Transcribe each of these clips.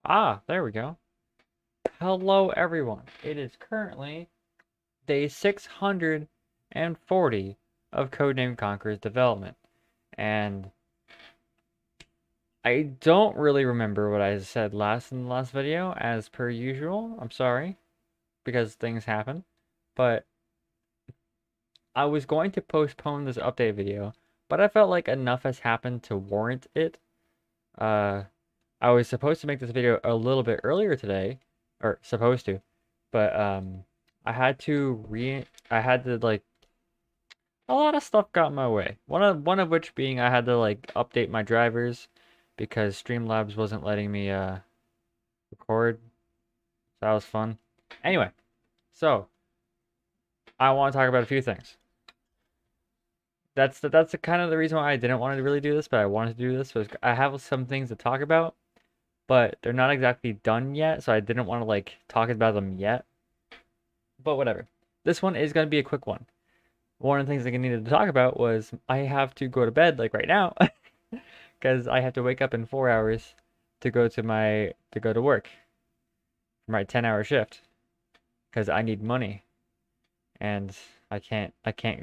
Ah, there we go. Hello, everyone. It is currently day 640 of Codename Conqueror's development. And I don't really remember what I said last in the last video, as per usual. I'm sorry, because things happen. But I was going to postpone this update video, but I felt like enough has happened to warrant it. Uh, I was supposed to make this video a little bit earlier today, or supposed to, but I had to like a lot of stuff got in my way. One of which being I had to like update my drivers because Streamlabs wasn't letting me record. So that was fun. Anyway, so I want to talk about a few things. That's the kind of the reason why I didn't want to really do this, but I wanted to do this was I have some things to talk about, but they're not exactly done yet, so I didn't want to like talk about them yet. But whatever. This one is going to be a quick one. One of the things I needed to talk about was I have to go to bed like right now because I have to wake up in 4 hours to go to work for my 10-hour shift because I need money and I can't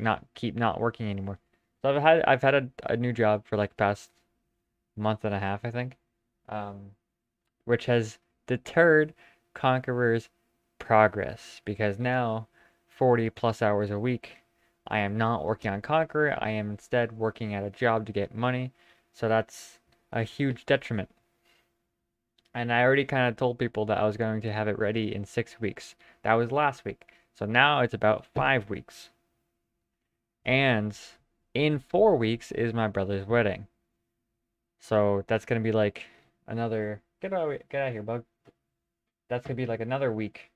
not keep not working anymore. So I've had a new job for like the past month and a half, I think, um, which has deterred Conqueror's progress because now 40 plus hours a week I am not working on Conqueror. I am instead working at a job to get money. So that's a huge detriment. And I already kind of told people that I was going to have it ready in 6 weeks. That was last week. So now it's about 5 weeks. And in 4 weeks is my brother's wedding. So that's going to be like another. Get out of here, bug. That's going to be like another week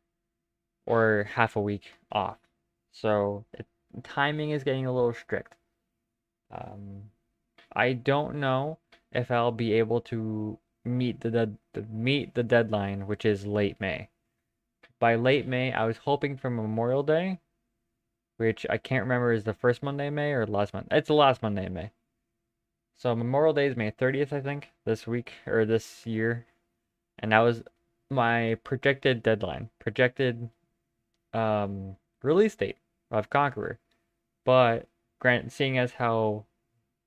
or half a week off. So timing is getting a little strict. Um, I don't know if I'll be able to meet the deadline, which is late May. By late May, I was hoping for Memorial Day, which I can't remember is the first Monday in May or the last month. It's the last Monday in May. So Memorial Day is May 30th, I think, this week or this year, and that was my projected deadline, projected release date of Conqueror. But seeing as how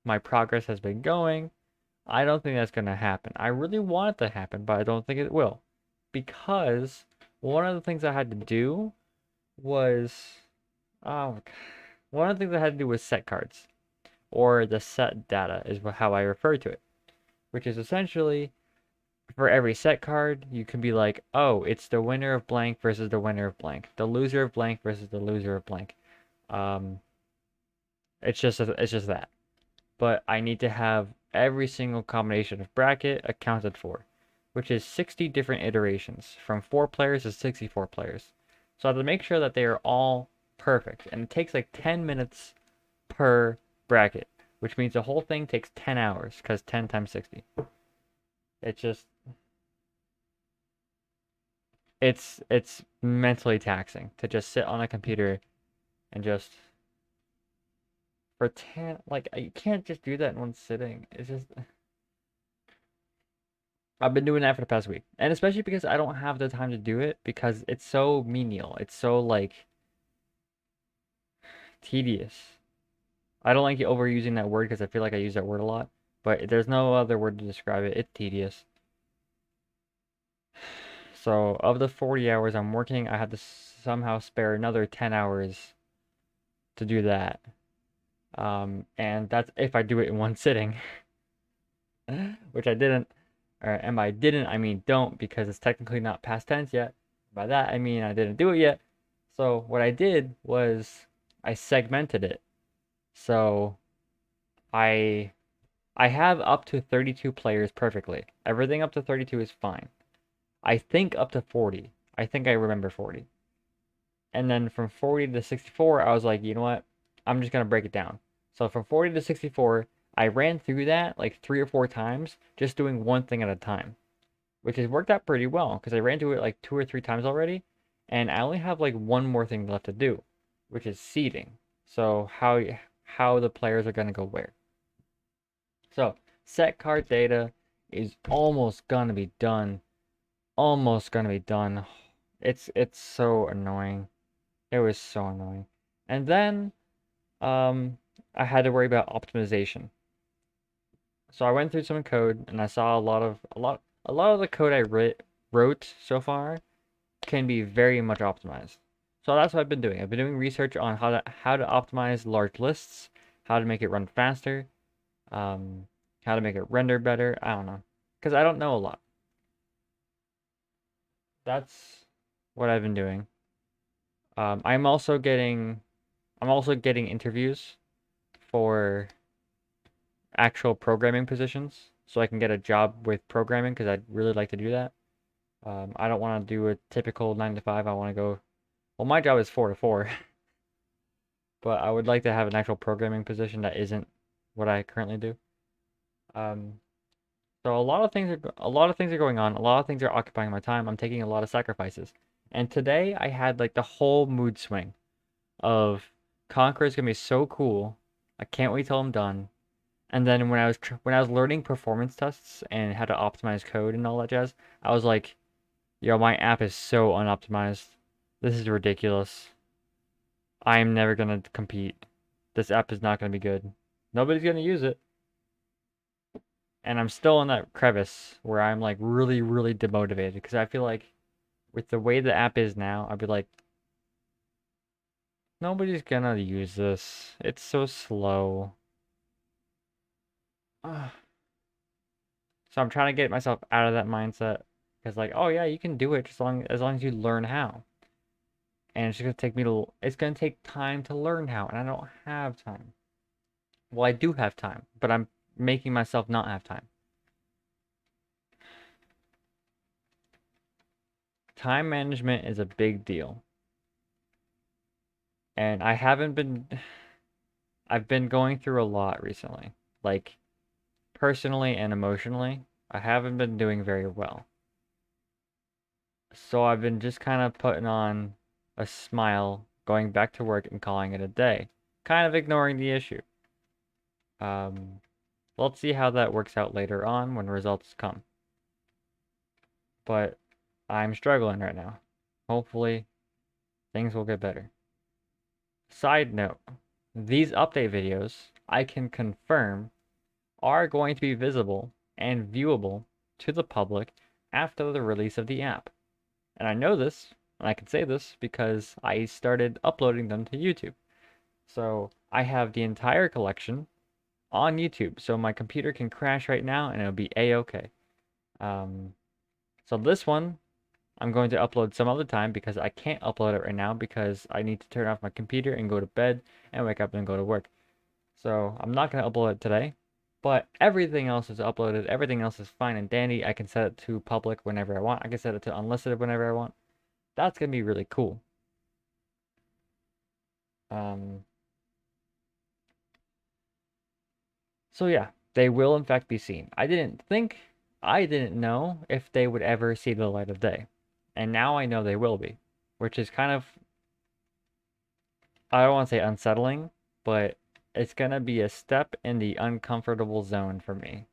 my progress has been going, I don't think that's going to happen. I really want it to happen, but I don't think it will. Because one of the things I had to do was, oh, one of the things I had to do was set cards, or the set data is how I refer to it, which is essentially for every set card, you can be like, oh, it's the winner of blank versus the winner of blank, the loser of blank versus the loser of blank. Um, it's just that. But I need to have every single combination of bracket accounted for, which is 60 different iterations from 4 players to 64 players. So I have to make sure that they are all perfect, and it takes like 10 minutes per bracket, which means the whole thing takes 10 hours because 10 times 60. It's just it's mentally taxing to just sit on a computer and just for 10 like you can't just do that in one sitting. It's just I've been doing that for the past week. And especially because I don't have the time to do it because it's so menial. It's so like tedious. I don't like overusing that word because I feel like I use that word a lot, but there's no other word to describe it. It's tedious. So, of the 40 hours I'm working, I had to somehow spare another 10 hours to do that. And that's if I do it in one sitting, which I didn't. And by didn't, I mean don't because it's technically not past tense yet. By that, I mean I didn't do it yet. So what I did was I segmented it. So I I have up to 32 players perfectly. Everything up to 32 is fine. I think up to 40. I think I remember 40. And then from 40 to 64, I was like, you know what? I'm just gonna break it down. So from 40 to 64, I ran through that like 3 or 4 times, just doing one thing at a time, which has worked out pretty well because I ran through it like 2 or 3 times already, and I only have like one more thing left to do, which is seeding. So how the players are gonna go where. So set card data is almost gonna be done. almost gonna be done. It's so annoying. It was so annoying. And then um I had to worry about optimization. So I went through some code and I saw a lot of the code I wrote so far can be very much optimized. So that's what I've been doing. I've been doing research on how to optimize large lists, how to make it run faster, um, how to make it render better. I don't know, because I don't know a lot. That's what I've been doing. Um, I'm also getting I'm also getting interviews for actual programming positions, so I can get a job with programming because I'd really like to do that. I don't want to do a typical 9 to 5. I want to go. Well, my job is 4 to 4, but I would like to have an actual programming position that isn't what I currently do. Um, so a lot of things are going on. A lot of things are occupying my time. I'm taking a lot of sacrifices. And today I had like the whole mood swing of Conqueror is gonna be so cool. I can't wait till I'm done. And then when I was learning performance tests and how to optimize code and all that jazz, I was like, yo, my app is so unoptimized. This is ridiculous. I am never gonna compete. This app is not gonna be good. Nobody's gonna use it. And I'm still in that crevice where I'm like really, really demotivated because I feel like with the way the app is now, I'd be like, nobody's gonna use this. It's so slow. Ugh. So I'm trying to get myself out of that mindset because like, oh yeah, you can do it just as long as you learn how. And it's gonna take time to learn how, and I don't have time. Well, I do have time, but I'm making myself not have time. Time management is a big deal. And I've been going through a lot recently. Like personally and emotionally, I haven't been doing very well. So I've been just kind of putting on a smile, going back to work and calling it a day, kind of ignoring the issue. Um, let's see how that works out later on when results come. But I'm struggling right now. Hopefully, things will get better. Side note, these update videos, I can confirm, are going to be visible and viewable to the public after the release of the app. And I know this, and I can say this because I started uploading them to YouTube. So I have the entire collection on YouTube. So my computer can crash right now and it'll be a-okay. Um, so this one I'm going to upload some other time because I can't upload it right now because I need to turn off my computer and go to bed and wake up and go to work. So I'm not going to upload it today, but everything else is uploaded. Everything else is fine and dandy. I can set it to public whenever I want. I can set it to unlisted whenever I want. That's going to be really cool. Um, so yeah, they will in fact be seen. I didn't know if they would ever see the light of day. And now I know they will be, which is kind of, I don't want to say unsettling, but it's gonna be a step in the uncomfortable zone for me.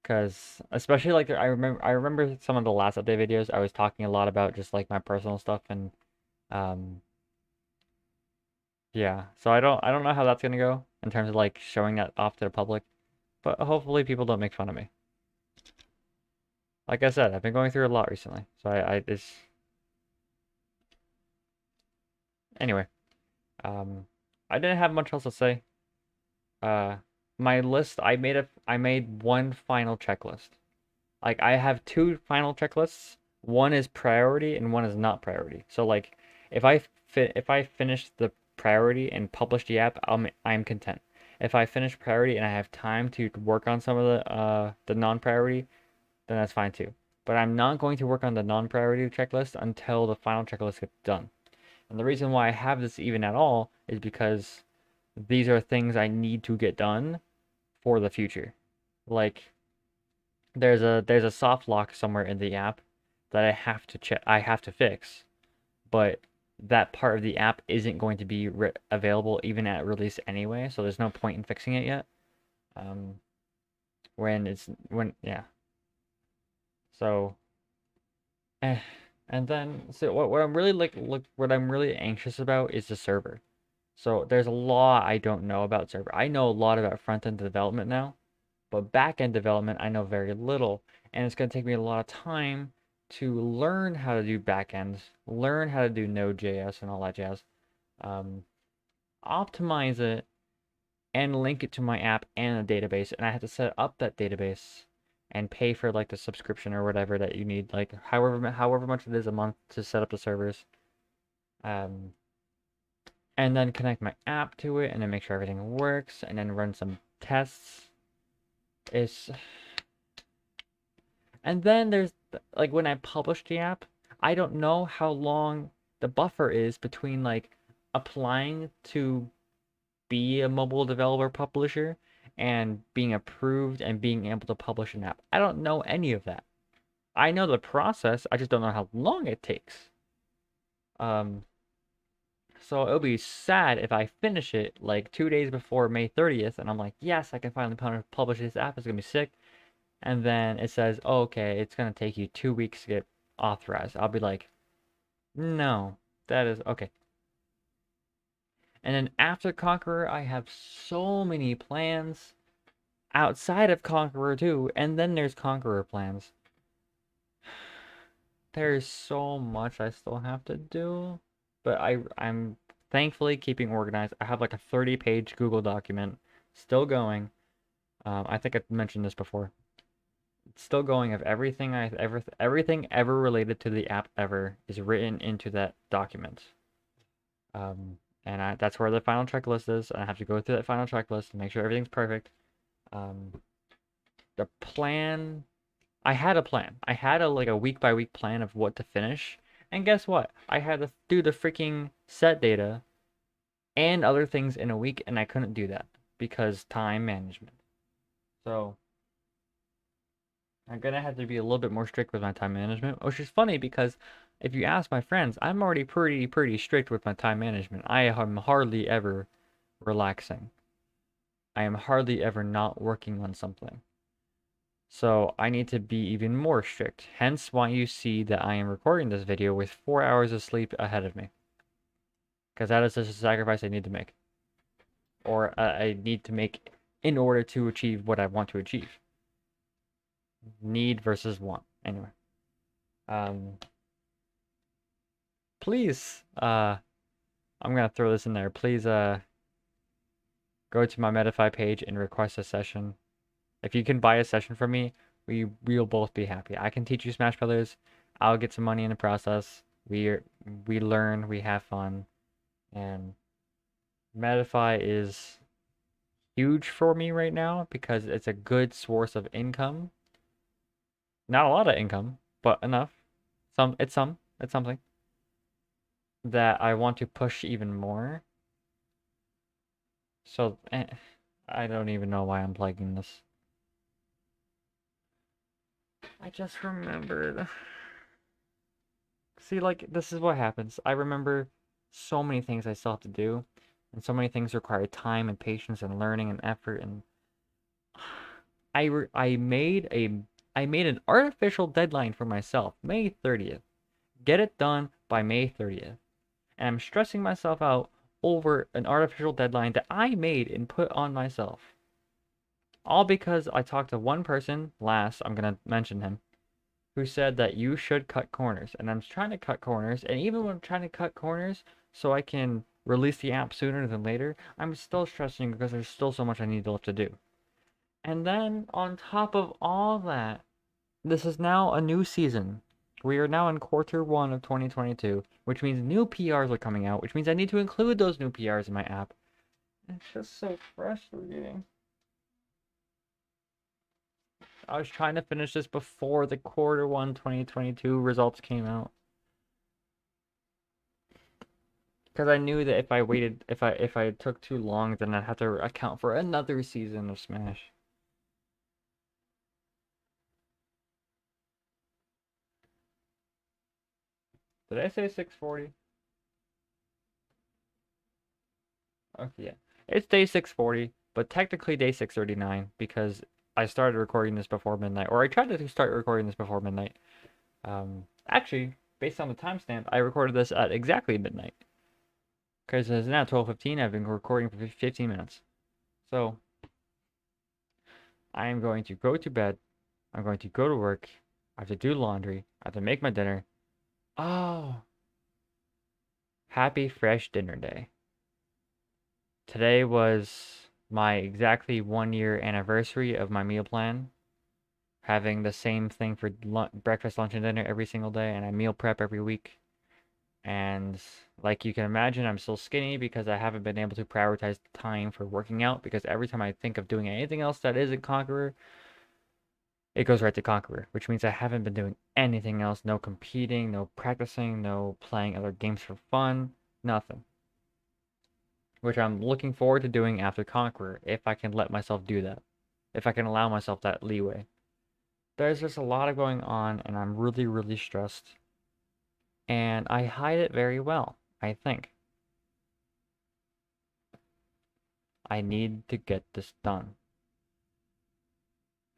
Cause especially like I remember some of the last update videos I was talking a lot about just like my personal stuff and um yeah. So I don't know how that's gonna go in terms of like showing that off to the public, but hopefully people don't make fun of me. Like I said, I've been going through a lot recently. So I it's anyway, um I didn't have much else to say. Uh my list I made one final checklist. Like I have two final checklists. One is priority and one is not priority. So like if I finish the priority and publish the app, I'm content. If I finish priority and I have time to work on some of the non-priority, then that's fine too. But I'm not going to work on the non-priority checklist until the final checklist gets done. And the reason why I have this even at all is because these are things I need to get done for the future. Like there's a soft lock somewhere in the app that I have to fix, but that part of the app isn't going to be available even at release anyway, so there's no point in fixing it yet. Um, when yeah. So Eh, and then so what I'm really what I'm really anxious about is the server. So there's a lot I don't know about server. I know a lot about front-end development now, but back-end development I know very little, and it's going to take me a lot of time to learn how to do back-end, learn how to do Node.js and all that jazz, um, optimize it, and link it to my app and a database, and I have to set up that database and pay for like the subscription or whatever that you need, like however much it is a month to set up the servers. Um, and then connect my app to it and then make sure everything works and then run some tests. Is And then there's like when I publish the app, I don't know how long the buffer is between like applying to be a mobile developer publisher and being approved and being able to publish an app. I don't know any of that. I know the process, I just don't know how long it takes. Um, so it'll be sad if I finish it like 2 days before May 30th and I'm like, yes, I can finally publish this app. It's gonna be sick. And then it says, oh, okay, it's gonna take you 2 weeks to get authorized. I'll be like, no, that is okay. And then after Conqueror, I have so many plans outside of Conqueror too, and then there's Conqueror plans. There's so much I still have to do, but I'm thankfully keeping organized. I have like a 30-page Google document still going. I think I mentioned this before. It's still going of everything ever related to the app ever is written into that document. That's where the final checklist is. I have to go through that final checklist and make sure everything's perfect. Um, the plan I had a plan. I had a like a week by week plan of what to finish. And guess what? I had to do the freaking set data and other things in a week and I couldn't do that because time management. So, I'm gonna have to be a little bit more strict with my time management, which is funny because if you ask my friends, I'm already pretty strict with my time management. I am hardly ever relaxing. I am hardly ever not working on something. So I need to be even more strict. Hence why you see that I am recording this video with 4 hours of sleep ahead of me. Because that is just a sacrifice I need to make. Or I need to make in order to achieve what I want to achieve. Need versus want. Anyway. Um, please, I'm gonna throw this in there. Please, go to my Medify page and request a session. If you can buy a session from me, we'll both be happy. I can teach you Smash Brothers. I'll get some money in the process. We learn, we have fun, and Medify is huge for me right now because it's a good source of income. Not a lot of income, but enough. It's something that I want to push even more. So, I don't even know why I'm plugging this. I just remembered. See, like, this is what happens. I remember so many things I still have to do, and so many things require time and patience and learning and effort. And I made an artificial deadline for myself, May 30th. Get it done by May 30th. And I'm stressing myself out over an artificial deadline that I made and put on myself. All because I talked to one person last, I'm gonna mention him, who said that you should cut corners. And I'm trying to cut corners. And even when I'm trying to cut corners so I can release the app sooner than later, I'm still stressing because there's still so much I need left to do. And then on top of all that, this is now a new season. We are now in quarter one of 2022, which means new PRs are coming out, which means I need to include those new PRs in my app. It's just so frustrating. I was trying to finish this before the quarter one 2022 results came out. Because I knew that if I waited, if I took too long, then I'd have to account for another season of Smash. Did I say 640? Okay, yeah. It's day 640, but technically day 639 because I started recording this before midnight, or I tried to start recording this before midnight. Actually, based on the timestamp, I recorded this at exactly midnight. Because it's now 12:15. I've been recording for 15 minutes. So I am going to go to bed. I'm going to go to work. I have to do laundry. I have to make my dinner. Oh, happy fresh dinner day. Today was my exactly 1 year anniversary of my meal plan. Having the same thing for breakfast, lunch, and dinner every single day, and I meal prep every week. And like you can imagine, I'm still skinny because I haven't been able to prioritize time for working out because every time I think of doing anything else that isn't Conqueror, it goes right to Conqueror, which means I haven't been doing anything else. No competing, no practicing, no playing other games for fun, nothing. Which I'm looking forward to doing after Conqueror if I can let myself do that. If I can allow myself that leeway. There's just a lot of going on and I'm really, really stressed. And I hide it very well, I think. I need to get this done.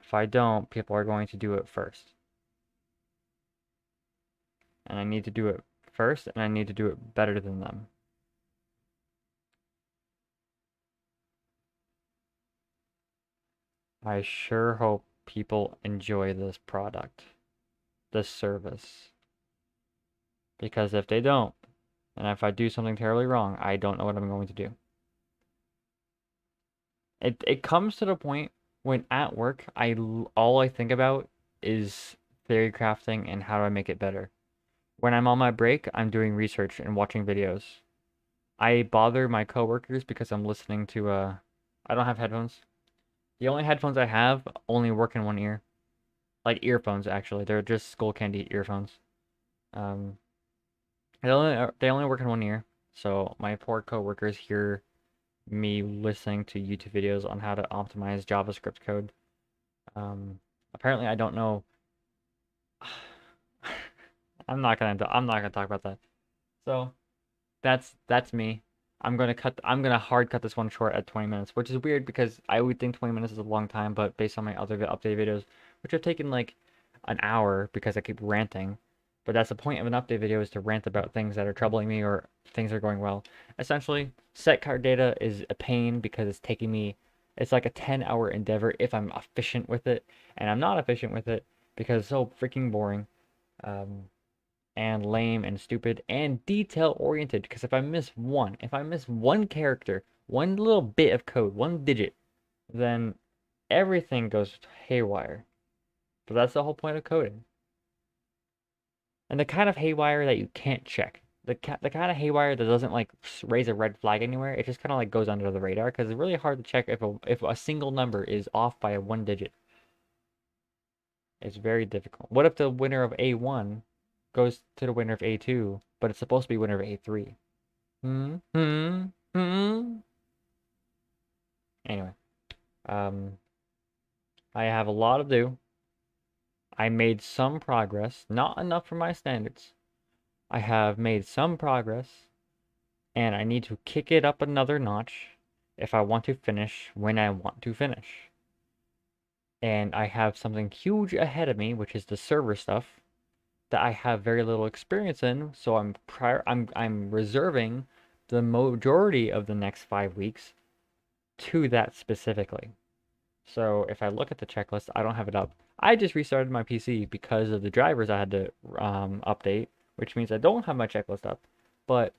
If I don't, people are going to do it first. And I need to do it first, and I need to do it better than them. I sure hope people enjoy this product, this service. Because if they don't, and if I do something terribly wrong, I don't know what I'm going to do. It comes to the point when at work, all I think about is theory crafting and how do I make it better. When I'm on my break, I'm doing research and watching videos. I bother my coworkers because I'm listening to I don't have headphones. The only headphones I have only work in one ear. Like earphones actually. They're just Skull Candy earphones. Um they only work in one ear. So my poor coworkers hear me listening to YouTube videos on how to optimize JavaScript code. Apparently I don't know. I'm not gonna talk about that. So that's me. I'm gonna hard cut this one short at 20 minutes, which is weird because I would think 20 minutes is a long time, but based on my other update videos, which have taken like an hour because I keep ranting. But that's the point of an update video is to rant about things that are troubling me or things are going well. Essentially, set card data is a pain because it's like a 10-hour endeavor if I'm efficient with it, and I'm not efficient with it because it's so freaking boring. Um, and lame and stupid and detail oriented because if I miss one character, one little bit of code, one digit, then everything goes haywire. But that's the whole point of coding. And the kind of haywire that you can't check. The kind of haywire that doesn't like raise a red flag anywhere. It just kind of like goes under the radar because it's really hard to check if a single number is off by one digit. It's very difficult. What if the winner of A1 goes to the winner of A2, but it's supposed to be winner of A3? Hmm. Hmm. Hmm. Anyway, um, I have a lot to do. I made some progress, not enough for my standards. I have made some progress, and I need to kick it up another notch if I want to finish when I want to finish. And I have something huge ahead of me, which is the server stuff that I have very little experience in, so I'm reserving the majority of the next 5 weeks to that specifically. So if I look at the checklist, I don't have it up. I just restarted my PC because of the drivers I had to update, which means I don't have my checklist up. But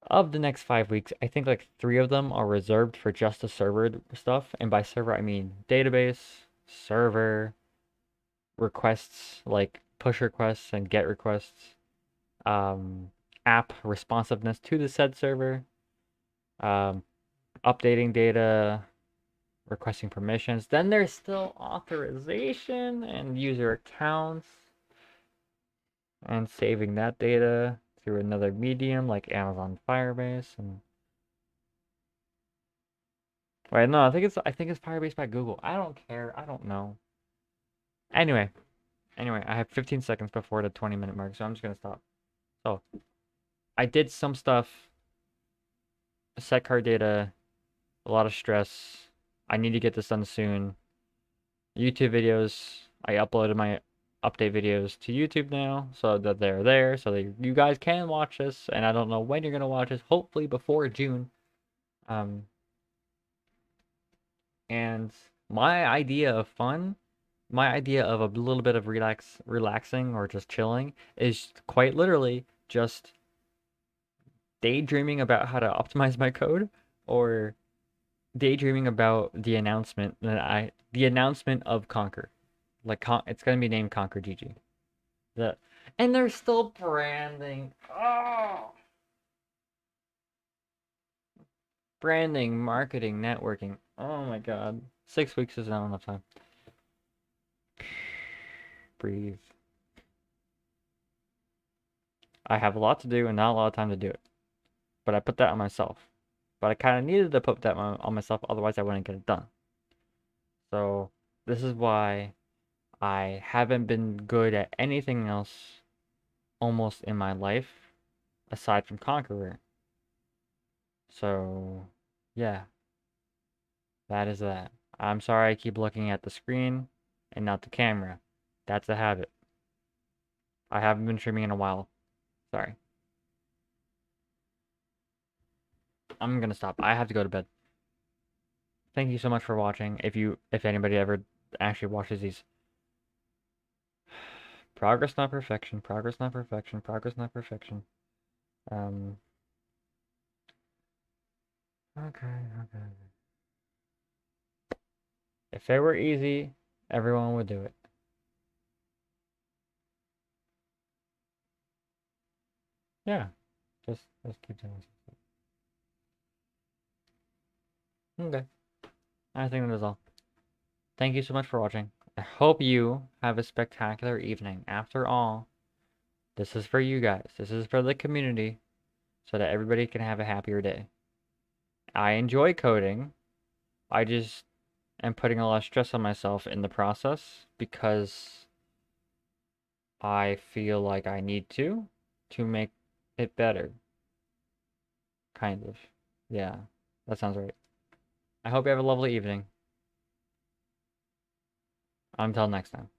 of the next 5 weeks, I think like 3 of them are reserved for just the server stuff. And by server, I mean database, server, requests, like push requests and get requests, um, app responsiveness to the said server, um, updating data, requesting permissions. Then there's still authorization and user accounts and saving that data through another medium like Amazon Firebase and wait, no, I think it's Firebase by Google. I don't care. I don't know. Anyway, I have 15 seconds before the 20-minute mark, so I'm just gonna stop. So I did some stuff, set card data, a lot of stress. I need to get this done soon. YouTube videos. I update videos to YouTube now so that they're there so that you guys can watch this. And I don't know when you're gonna watch this. Hopefully before June. Um, and my idea of fun, my idea of a little bit of relaxing or just chilling is quite literally just daydreaming about how to optimize my code or daydreaming about the announcement of Conquer. Like it's gonna be named Conquer GG. The and they're still branding. Oh, branding, marketing, networking. Oh my God, 6 weeks is not enough time. Breathe. I have a lot to do and not a lot of time to do it. But I put that on myself. But I kind of needed to put that on myself, otherwise I wouldn't get it done. So this is why I haven't been good at anything else almost in my life aside from Conqueror. So yeah, that is that. I'm sorry I keep looking at the screen and not the camera. That's a habit. I haven't been streaming in a while. Sorry. I'm gonna stop. I have to go to bed. Thank you so much for watching. If anybody ever actually watches these. Progress not perfection, progress not perfection, progress not perfection. Um okay. If it were easy, everyone would do it. Yeah. Just keep doing it. Okay. I think that is all. Thank you so much for watching. I hope you have a spectacular evening. After all, this is for you guys. This is for the community so that everybody can have a happier day. I enjoy coding. I just am putting a lot of stress on myself in the process because I feel like I need to make it better. Kind of. Yeah, that sounds right. I hope you have a lovely evening. Until next time.